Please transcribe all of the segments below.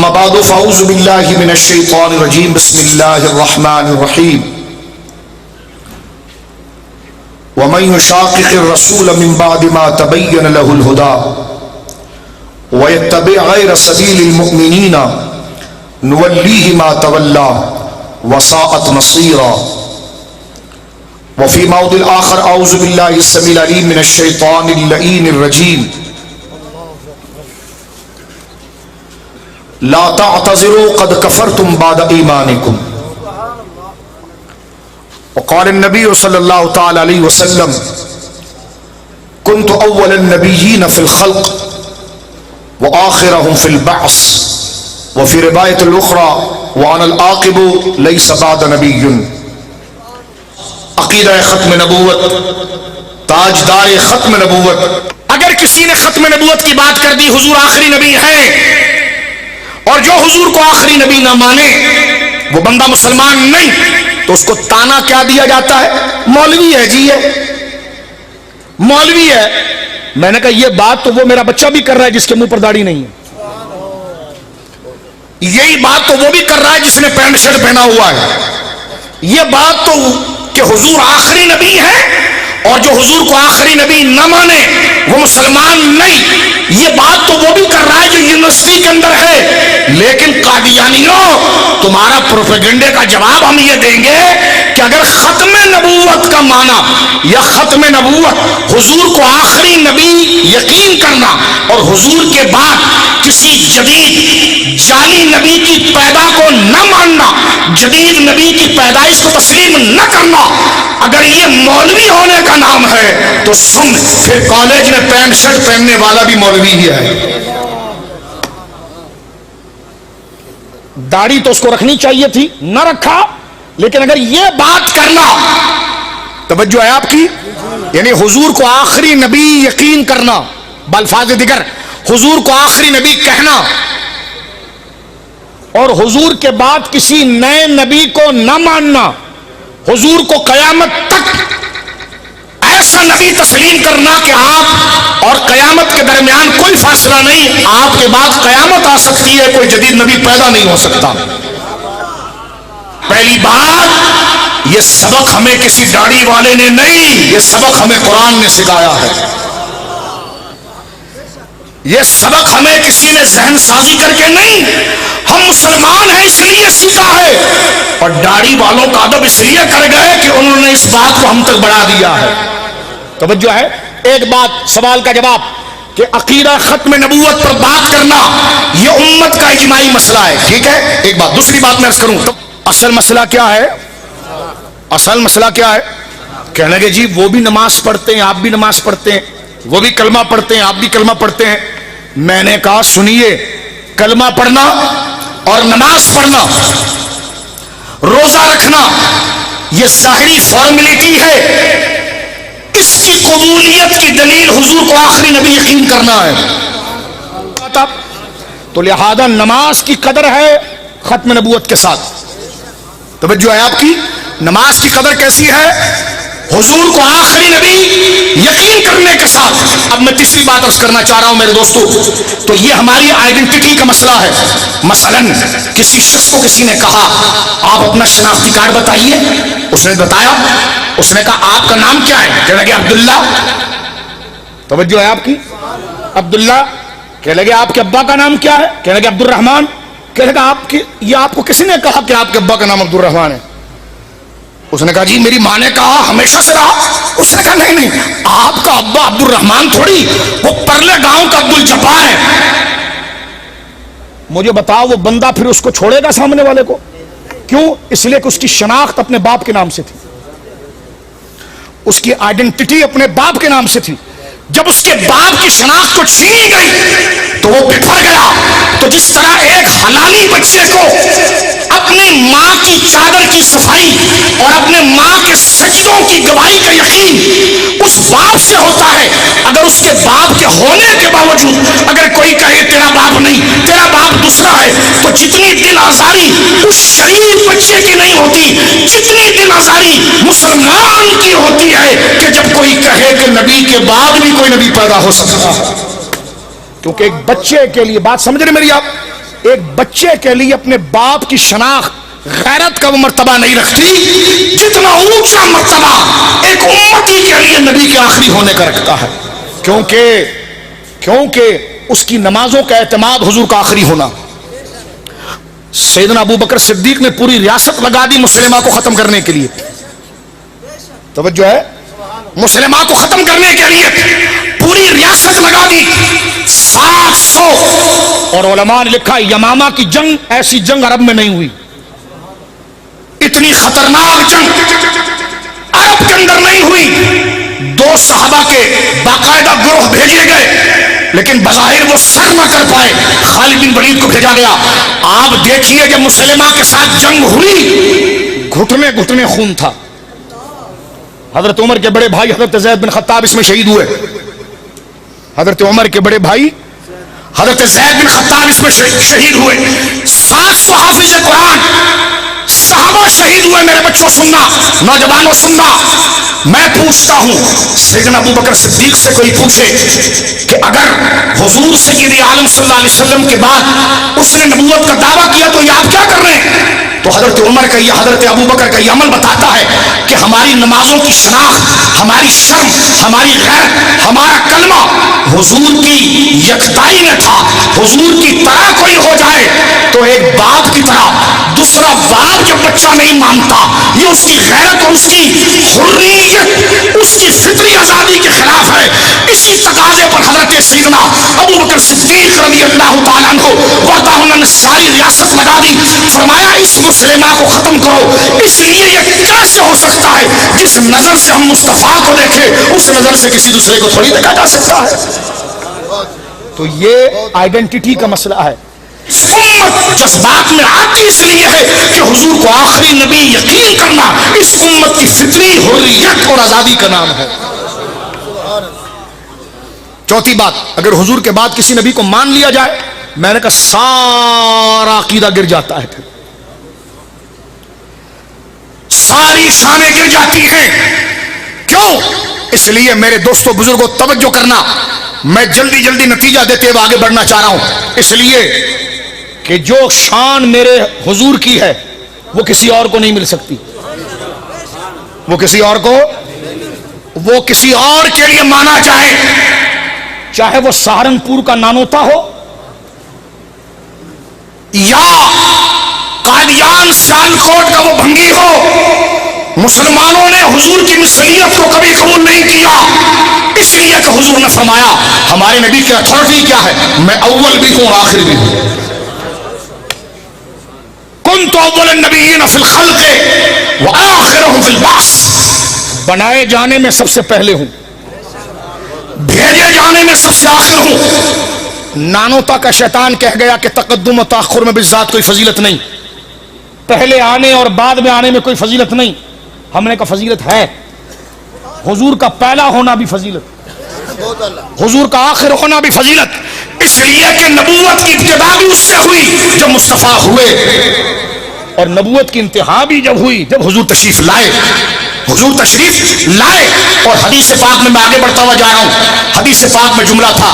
اما بعد فاعوذ باللہ من الشیطان الرجیم بسم اللہ الرحمن الرحیم ومن يشاقق الرسول من بعد ما تبين له الهدى ويتبع غير سبيل المؤمنين نوليه ما تولى وساءت مصيرا وفي موضع آخر اعوذ باللہ السميع العليم من الشيطان اللعين الرجيم لا تعتذروا قد كفرتم بعد ایمانکم وقال النبی صلی اللہ تعالی علیہ وسلم كنت اول النبیین فی الخلق وآخرهم في البعث وفي روایت الاخرى وانا العاقب ليس بعد نبی. عقیدہ ختم نبوت، تاجدار ختم نبوت. اگر کسی نے ختم نبوت کی بات کر دی، حضور آخری نبی ہے، اور جو حضور کو آخری نبی نہ مانے وہ بندہ مسلمان نہیں، تو اس کو تانا کیا دیا جاتا ہے؟ مولوی ہے جی، ہے مولوی ہے. میں نے کہا یہ بات تو وہ میرا بچہ بھی کر رہا ہے جس کے منہ پر داڑھی نہیں ہے، یہی بات تو وہ بھی کر رہا ہے جس نے پینٹ شرٹ پہنا ہوا ہے. یہ بات تو کہ حضور آخری نبی ہے اور جو حضور کو آخری نبی نہ مانے وہ مسلمان نہیں، یہ بات تو وہ بھی کر رہا ہے جو یونیورسٹی کے اندر ہے. لیکن قادیانیوں، تمہارا پروپیگنڈے کا جواب ہم یہ دیں گے کہ اگر ختم نبوت کا معنی یا ختم نبوت حضور کو آخری نبی یقین کرنا اور حضور کے بعد کسی جدید جعلی نبی کی پیدا کو نہ ماننا، جدید نبی کی پیدائش کو تسلیم نہ کرنا، اگر یہ مولوی ہونے کا نام ہے تو سن، پھر کالج میں پینٹ شرٹ پہننے والا بھی مولوی ہی ہے. داڑھی تو اس کو رکھنی چاہیے تھی، نہ رکھا. لیکن اگر یہ بات کرنا، توجہ ہے آپ کی، یعنی حضور کو آخری نبی یقین کرنا، بالفاظ دیگر حضور کو آخری نبی کہنا اور حضور کے بعد کسی نئے نبی کو نہ ماننا، حضور کو قیامت تک ایسا نبی تسلیم کرنا کہ آپ اور قیامت کے درمیان کوئی فاصلہ نہیں، آپ کے بعد قیامت آ سکتی ہے، کوئی جدید نبی پیدا نہیں ہو سکتا. پہلی بات، یہ سبق ہمیں کسی داڑھی والے نے نہیں، یہ سبق ہمیں قرآن نے سکھایا ہے. یہ سبق ہمیں کسی نے ذہن سازی کر کے نہیں، ہم مسلمان ہیں اس لیے سیکھا ہے، اور داڑھی والوں کا ادب اس لیے کر گئے کہ انہوں نے اس بات کو ہم تک بڑھا دیا ہے. توجہ ہے. ایک بات، سوال کا جواب، کہ عقیدہ ختم نبوت پر بات کرنا یہ امت کا اجماعی مسئلہ ہے، ٹھیک ہے، ایک بات. دوسری بات میں عرض کروں تو اصل مسئلہ کیا ہے؟ اصل مسئلہ کیا ہے؟ کہنے لگے جی وہ بھی نماز پڑھتے ہیں، آپ بھی نماز پڑھتے ہیں، وہ بھی کلمہ پڑھتے ہیں، آپ بھی کلمہ پڑھتے ہیں. میں نے کہا سنیے، کلمہ پڑھنا اور نماز پڑھنا، روزہ رکھنا، یہ ظاہری فارمیلٹی ہے، اس کی قبولیت کی دلیل حضور کو آخری نبی یقین کرنا ہے. تو لہذا نماز کی قدر ہے ختم نبوت کے ساتھ. توجہ ہے آپ کی. نماز کی قدر کیسی ہے؟ حضور کو آخری نبی یقین کرنے کے ساتھ. اب میں تیسری بات عرض کرنا چاہ رہا ہوں میرے دوستو، تو یہ ہماری آئیڈینٹی کا مسئلہ ہے. مثلا کسی شخص کو کسی نے کہا آپ اپنا شناختی کارڈ بتائیے، اس نے بتایا، اس نے کہا آپ کا نام کیا ہے؟ کہنے لگے عبداللہ. توجہ ہے آپ کی. عبداللہ. کہنے لگے آپ کے ابا کا نام کیا ہے؟ کہنے لگے عبد الرحمن. کہنے لگا آپ کو کسی نے کہا کہ آپ کے ابا کا نام عبد الرحمن ہے؟ اس نے کہا جی میری ماں نے کہا، ہمیشہ سے رہا. اس نے کہا نہیں، آپ کا ابا عبد الرحمن تھوڑی، وہ پرلے گاؤں کا عبد الجبار ہے. مجھے بتاؤ وہ بندہ پھر اس کو چھوڑے گا سامنے والے کو؟ کیوں؟ اس لیے کہ اس کی شناخت اپنے باپ کے نام سے تھی، اس کی آئیڈینٹی اپنے باپ کے نام سے تھی. جب اس کے باپ کی شناخت کو چھینی گئی تو وہ بکھر گیا. تو جس طرح ایک حلالی بچے کو اپنی ماں کی چادر کی صفائی اور اپنے ماں کے سجدوں کی گواہی کا یقین اس باپ سے ہوتا ہے، اگر اس کے باپ کے ہونے کے باوجود اگر کوئی کہے تیرا باپ نہیں، تیرا باپ دوسرا ہے، تو جتنی دل آزاری اس شریف بچے کی نہیں ہوتی، جتنی دل آزاری مسلمان کی ہوتی ہے کہ جب کوئی کہے کہ نبی کے بعد بھی کوئی نبی پیدا ہو سکتا ہے. کیونکہ ایک بچے کے لیے، بات سمجھ رہے میری آپ، ایک بچے کے لیے اپنے باپ کی شناخت غیرت کا وہ مرتبہ نہیں رکھتی جتنا اونچا مرتبہ ایک امتی کے لیے نبی کے آخری ہونے کا رکھتا ہے، کیونکہ اس کی نمازوں کا اعتماد حضور کا آخری ہونا۔ سیدنا ابو بکر صدیق نے پوری ریاست لگا دی مسلمہ کو ختم کرنے کے لیے، توجہ ہے، مسلمہ کو ختم کرنے کے لیے پوری ریاست لگا دی، 700۔ اور علماء نے لکھا یمامہ کی جنگ ایسی جنگ عرب میں نہیں ہوئی، اتنی خطرناک جنگ عرب کے اندر نہیں ہوئی۔ 2 صحابہ کے باقاعدہ گروہ بھیجے گئے لیکن بظاہر وہ سر نہ کر پائے، خالد بن ولید کو بھیجا گیا۔ آپ دیکھیے جب مسلمہ کے ساتھ جنگ ہوئی گھٹنے گھٹنے خون تھا، حضرت عمر کے بڑے بھائی حضرت زید بن خطاب اس میں شہید ہوئے، حضرت عمر کے بڑے بھائی حضرت زید بن خطاب اس میں شہید ہوئے، 700 حافظ قرآن صحابہ شہید ہوئے۔ میرے بچوں سننا، نوجوانوں سننا، میں پوچھتا ہوں سیدنا ابو بکر صدیق سے کوئی پوچھے کہ اگر حضور سید عالم صلی اللہ علیہ وسلم کے بعد اس نے نبوت کا دعویٰ کیا تو یہ آپ کیا کر رہے ہیں؟ تو حضرت عمر کا یہ حضرت ابو بکر کا یہ عمل بتاتا ہے کہ ہماری نمازوں کی شناخت، ہماری شرم، ہماری غیرت، ہمارا کلمہ حضور کی یکتائی میں تھا۔ حضور کی طرح کوئی ہو جائے تو ایک باپ کی طرح، دوسرا باپ جب بچہ نہیں مانتا، یہ اس کی غیرت اور اس کی حریت، اس کی فطری آزادی کے خلاف ہے۔ اسی تقاضے پر حضرت سیدنا ابو بکر صدیق رضی اللہ تعالیٰ عنہ وردہ انہوں نے ساری ریاست لگا دی، فرمایا اس مسلمہ کو ختم کرو۔ اس لیے یہ کیسے ہو سکتا ہے جس نظر سے ہم مصطفیٰ کو دیکھیں اس نظر سے کسی دوسرے کو تھوڑی دیکھا جا سکتا ہے۔ تو یہ آئیڈینٹی کا مسئلہ ہے۔ امت جذبات میں آتی اس لیے ہے کہ حضور کو آخری نبی یقین کرنا اس امت کی فطری حریت اور آزادی کا نام ہے۔ چوتھی بات، اگر حضور کے بعد کسی نبی کو مان لیا جائے، میں نے کہا سارا عقیدہ گر جاتا ہے، پھر ساری شانیں گر جاتی ہیں۔ کیوں؟ اس لیے میرے دوستوں بزرگوں توجہ کرنا، میں جلدی جلدی نتیجہ دیتے ہوئے آگے بڑھنا چاہ رہا ہوں، اس لیے کہ جو شان میرے حضور کی ہے وہ کسی اور کو نہیں مل سکتی، وہ کسی اور کے لیے مانا جائے، چاہے وہ سہارنپور کا نانوتا ہو یا قادیان سیالکوٹ کا وہ بھنگی ہو، مسلمانوں نے حضور کی مثلیت کو کبھی قبول نہیں کیا، اس لیے کہ حضور نے فرمایا ہمارے نبی کی اتھارٹی کیا ہے، میں اول بھی ہوں آخر بھی ہوں، کنت اول النبیین فی الخلق وآخرهم فی البعث، بنائے جانے میں سب سے پہلے ہوں، بھیجے جانے میں سب سے آخر ہوں۔ نانوتا کا شیطان کہہ گیا کہ تقدم و تاخر میں بالذات کوئی فضیلت نہیں، پہلے آنے اور بعد میں آنے میں کوئی فضیلت نہیں۔ ہم نے کہا فضیلت ہے، حضور کا پہلا ہونا بھی فضیلت، حضور کا آخر ہونا بھی فضیلت، اس لیے کہ نبوت کی ابتدا بھی اس سے ہوئی جب مصطفیٰ ہوئے، اور نبوت کی انتہا بھی جب ہوئی جب حضور تشریف لائے، حضور تشریف لائے۔ اور حدیث پاک میں آگے بڑھتا ہوا جا رہا ہوں، حدیث پاک میں جملہ تھا،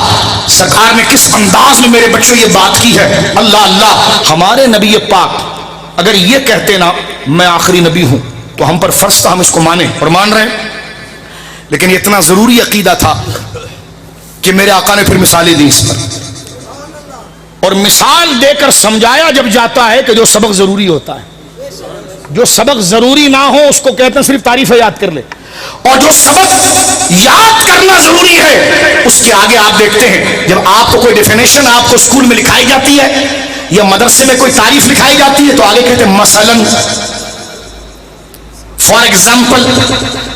سرکار نے کس انداز میں میرے بچوں یہ بات کی ہے، اللہ اللہ، ہمارے نبی پاک اگر یہ کہتے نا میں آخری نبی ہوں تو ہم پر فرض تھا ہم اس کو مانیں، اور مان رہے ہیں، لیکن یہ اتنا ضروری عقیدہ تھا کہ میرے آقا نے پھر مثالیں دی اس پر، اور مثال دے کر سمجھایا جب جاتا ہے کہ جو سبق ضروری ہوتا ہے، جو سبق ضروری نہ ہو اس کو کہتے ہیں صرف تعریفیں یاد کر لے، اور جو سبق یاد کرنا ضروری ہے اس کے آگے آپ دیکھتے ہیں جب آپ کو کوئی ڈیفینیشن آپ کو اسکول میں لکھائی جاتی ہے یا مدرسے میں کوئی تعریف لکھائی جاتی ہے تو آگے کہتے ہیں مثلاً، فار ایگزامپل،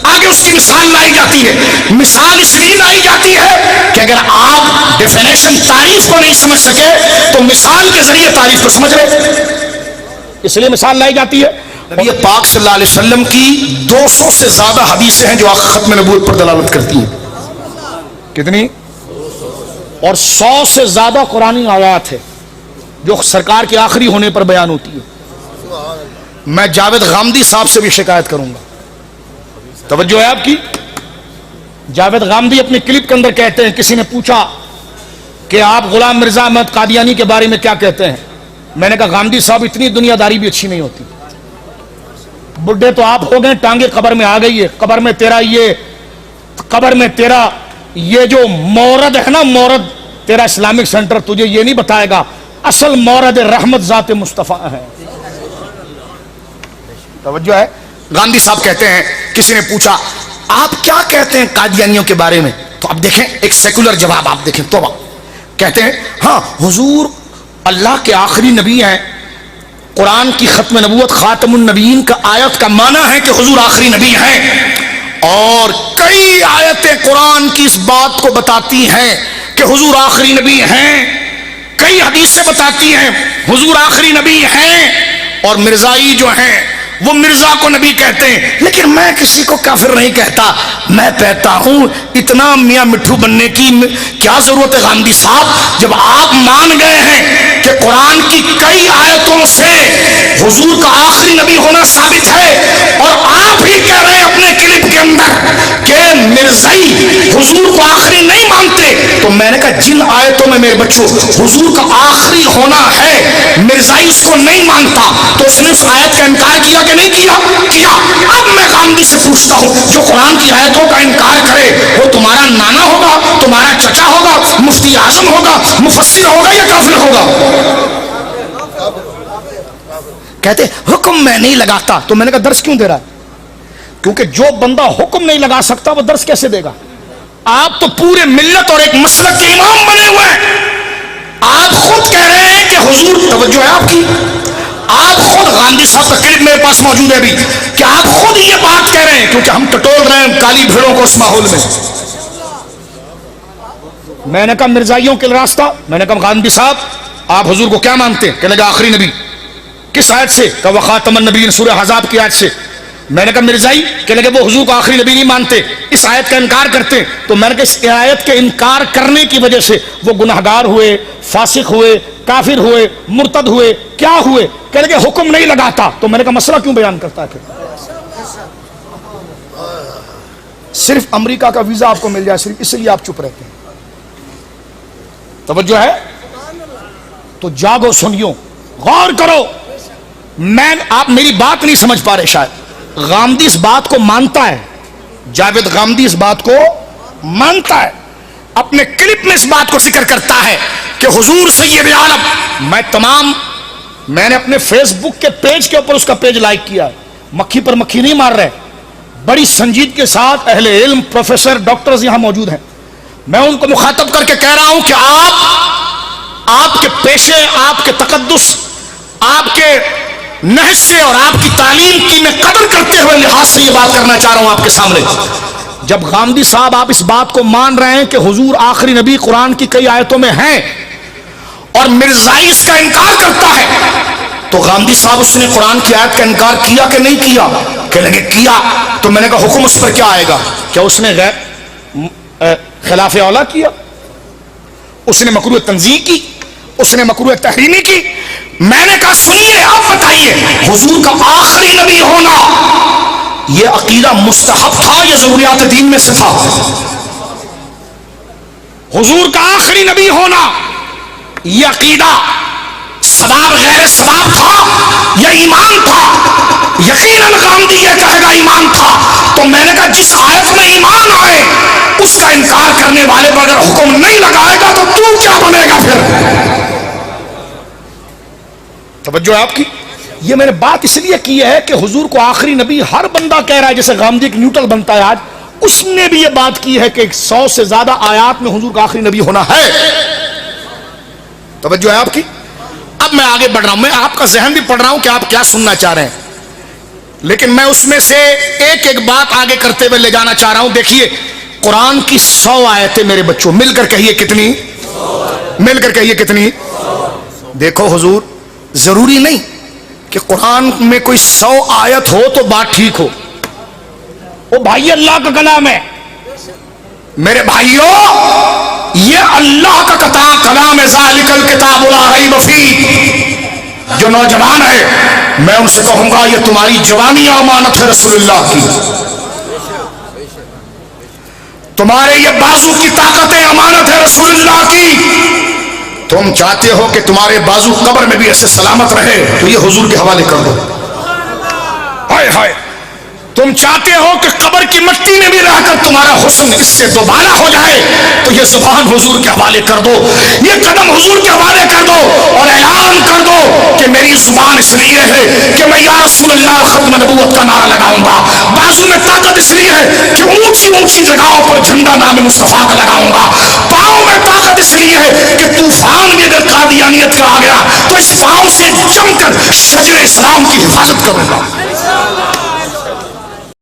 آگے اس کی مثال لائی جاتی ہے۔ مثال اس لیے لائی جاتی ہے کہ اگر آپ ڈیفینیشن تعریف کو نہیں سمجھ سکے تو مثال کے ذریعے تعریف کو سمجھ رہے، اس لیے مثال لائی جاتی ہے۔ نبی پاک صلی اللہ علیہ وسلم کی 200 سے زیادہ حدیثیں ہیں جو ختم نبوت پر دلالت کرتی ہیں، کتنی؟ اور 100 سے زیادہ قرآنی آیات ہے جو سرکار کے آخری ہونے پر بیان ہوتی ہے۔ میں جاوید غامدی صاحب سے بھی شکایت کروں گا، توجہ ہے آپ کی؟ جاوید غامدی اپنے کلپ کے اندر کہتے ہیں، کسی نے پوچھا کہ آپ غلام مرزا احمد قادیانی کے بارے میں کیا کہتے ہیں، میں نے کہا گاندھی صاحب اتنی دنیا داری بھی اچھی نہیں ہوتی، بڈھے تو آپ ہو گئے، ٹانگیں قبر میں آ گئی ہے، قبر میں تیرا یہ جو مورد ہے نا، مورد تیرا اسلامک سینٹر تجھے یہ نہیں بتائے گا اصل مورد رحمت ذات مصطفیٰ ہے۔ توجہ ہے؟ گاندھی صاحب کہتے ہیں، کسی نے پوچھا آپ کیا کہتے ہیں قادیانیوں کے بارے میں، تو اب دیکھیں ایک سیکولر جواب، آپ دیکھیں توبہ، کہتے ہیں ہاں حضور اللہ کے آخری نبی ہیں، قرآن کی ختم نبوت خاتم النبیین کا آیت کا معنی ہے کہ حضور آخری نبی ہیں، اور کئی آیتیں قرآن کی اس بات کو بتاتی ہیں کہ حضور آخری نبی ہیں، کئی حدیثیں بتاتی ہیں حضور آخری نبی ہیں، اور مرزائی جو ہیں وہ مرزا کو نبی کہتے ہیں، لیکن میں کسی کو کافر نہیں کہتا، میں کہتا ہوں اتنا میاں مٹھو بننے کی کیا ضرورت ہے گاندھی صاحب، جب آپ مان گئے ہیں کہ قرآن کی کئی آیتوں سے حضور کا آخری نبی ہونا ثابت ہے، اور آپ ہی کہہ رہے ہیں اپنے کلپ کے اندر کہ مرزائی حضور کو آخری نہیں مانتے، تو میں نے کہا جن آیتوں میں میرے بچوں حضور کا آخری ہونا ہے مرزائی اس کو نہیں مانتا، تو اس نے اس آیت کا انکار کیا کہ نہیں کیا؟ اب میں گاندھی سے پوچھتا ہوں جو قرآن کی آیتوں کا انکار کرے وہ تمہارا نانا ہوگا، تمہارا چچا ہوگا، مفتی اعظم ہوگا، مفسر ہوگا یا کافر ہوگا؟ کہتے حکم میں نہیں لگاتا، تو میں نے کہا درس کیوں دے رہا ہے؟ کیونکہ جو بندہ حکم نہیں لگا سکتا وہ درس کیسے دے گا؟ آپ تو پورے ملت اور ایک مسلک کے امام بنے ہوئے ہیں، آپ خود کہہ رہے ہیں کہ حضور، توجہ ہے آپ کی، آپ خود گاندھی صاحب کا کلپ میرے پاس موجود ہے ابھی، کہ آپ خود یہ بات کہہ رہے ہیں، کیونکہ ہم ٹٹول رہے ہیں کالی بھیڑوں کو اس ماحول میں۔ میں نے کہا مرزائیوں کے راستہ، میں نے کہا گاندھی صاحب آپ حضور کو کیا مانتے ہیں؟ کہنے لگا آخری نبی، کس آیت سے؟ کہ وہ خاتم النبیین سورہ احزاب کی آیت سے۔ میں نے کہا مرزائی، کہنے لگے وہ حضور کو آخری نبی نہیں مانتے، اس آیت کا انکار کرتے ہیں، تو میں نے کہا اس آیت کے انکار کرنے کی وجہ سے وہ گناہگار ہوئے، فاسق ہوئے، کافر ہوئے، مرتد ہوئے، کیا ہوئے؟ کہنے لگے حکم نہیں لگاتا، تو میں نے کہا مسئلہ کیوں بیان کرتا ہے پھر؟ صرف امریکہ کا ویزا آپ کو مل جائے صرف اس لیے آپ چپ رہتے ہیں، توجہ ہے؟ تو جاگو سنیو، غور کرو، آپ میری بات نہیں سمجھ پا رہے شاید، گاندھی اس بات کو مانتا ہے، جاوید گاندھی اس بات کو مانتا ہے، اپنے کلپ میں اس بات کو ذکر کرتا ہے کہ حضور سید عالم، میں نے اپنے فیس بک کے پیج کے اوپر اس کا پیج لائک کیا ہے، مکھی پر مکھی نہیں مار رہے، بڑی سنجیدگی کے ساتھ اہل علم، پروفیسر، ڈاکٹرز یہاں موجود ہیں، میں ان کو مخاطب کر کے کہہ رہا ہوں کہ آپ کے پیشے، آپ کے تقدس، آپ کے نہج سے اور آپ کی تعلیم کی میں قدر کرتے ہوئے لحاظ سے یہ بات کرنا چاہ رہا ہوں آپ کے سامنے۔ جب گاندھی صاحب آپ اس بات کو مان رہے ہیں کہ حضور آخری نبی قرآن کی کئی آیتوں میں ہیں اور مرزائی اس کا انکار کرتا ہے، تو گاندھی صاحب اس نے قرآن کی آیت کا انکار کیا کہ نہیں کیا؟ کہ لگے کیا، تو میں نے کہا حکم اس پر کیا آئے گا؟ کیا اس نے خلاف اولا کیا؟ اس نے مکروہ تنزیہ کی؟ اس نے مکروہ تحریمی کی؟ میں نے کہا سنیے، آپ بتائیے حضور کا آخری نبی ہونا یہ عقیدہ مستحب تھا یا ضروریات دین میں سے تھا؟ حضور کا آخری نبی ہونا یہ عقیدہ ثواب غیر ثواب تھا یا ایمان تھا؟ یقیناً گاندھی یہ کہے گا ایمان تھا، تو میں نے کہا جس آیت میں ایمان آئے اس کا انکار کرنے والے پر اگر حکم نہیں لگائے گا تو تو کیا بنے گا پھر؟ توجہ ہے آپ کی؟ یہ میں نے بات اس لیے کی ہے کہ حضور کو آخری نبی ہر بندہ کہہ رہا ہے، جیسے گاندھی ایک نیوٹرل بنتا ہے آج، اس نے بھی یہ بات کی ہے کہ 100 سے زیادہ آیات میں حضور کا آخری نبی ہونا ہے۔ توجہ ہے آپ کی؟ اب میں آگے بڑھ رہا ہوں، میں آپ کا ذہن بھی پڑھ رہا ہوں کہ آپ کیا سننا چاہ رہے ہیں، لیکن میں اس میں سے ایک ایک بات آگے کرتے ہوئے لے جانا چاہ رہا ہوں۔ دیکھیے قرآن کی 100 آیتیں میرے بچوں، مل کر کہیے کتنی؟ مل کر کہیے کتنی؟ دیکھو حضور، ضروری نہیں کہ قرآن میں کوئی 100 آیت ہو تو بات ٹھیک ہو، وہ بھائی اللہ کا کلام ہے میرے بھائیوں، یہ اللہ کا کلام ہے، ذالک الکتاب لا ریب فیہ۔ جو نوجوان ہے میں ان سے کہوں گا یہ تمہاری جوانی امانت ہے رسول اللہ کی، تمہارے یہ بازو کی طاقتیں امانت ہے رسول اللہ کی، تم چاہتے ہو کہ تمہارے بازو قبر میں بھی ایسے سلامت رہے تو یہ حضور کے حوالے کر دو. ہائے ہائے، تم چاہتے ہو کہ قبر کی مٹی میں بھی رہ کر تمہارا حسن اس سے دوبارہ ہو جائے تو یہ زبان حضور کے حوالے کر دو، یہ قدم حضور کے حوالے کر دو، اور اعلان کر دو کہ میری زبان اس لیے ہے کہ میں یا رسول اللہ ختم نبوت کا نعرہ لگاؤں گا، بازو میں طاقت اس لیے ہے کہ اونچی اونچی جگہوں پر جھنڈا نام مصطفیٰ کا لگاؤں گا، پاؤں میں طاقت اس لیے ہے کہ طوفان بھی اگر قادیانیت کا آ گیا تو اس پاؤں سے جم کر شجر اسلام کی حفاظت کروں گا.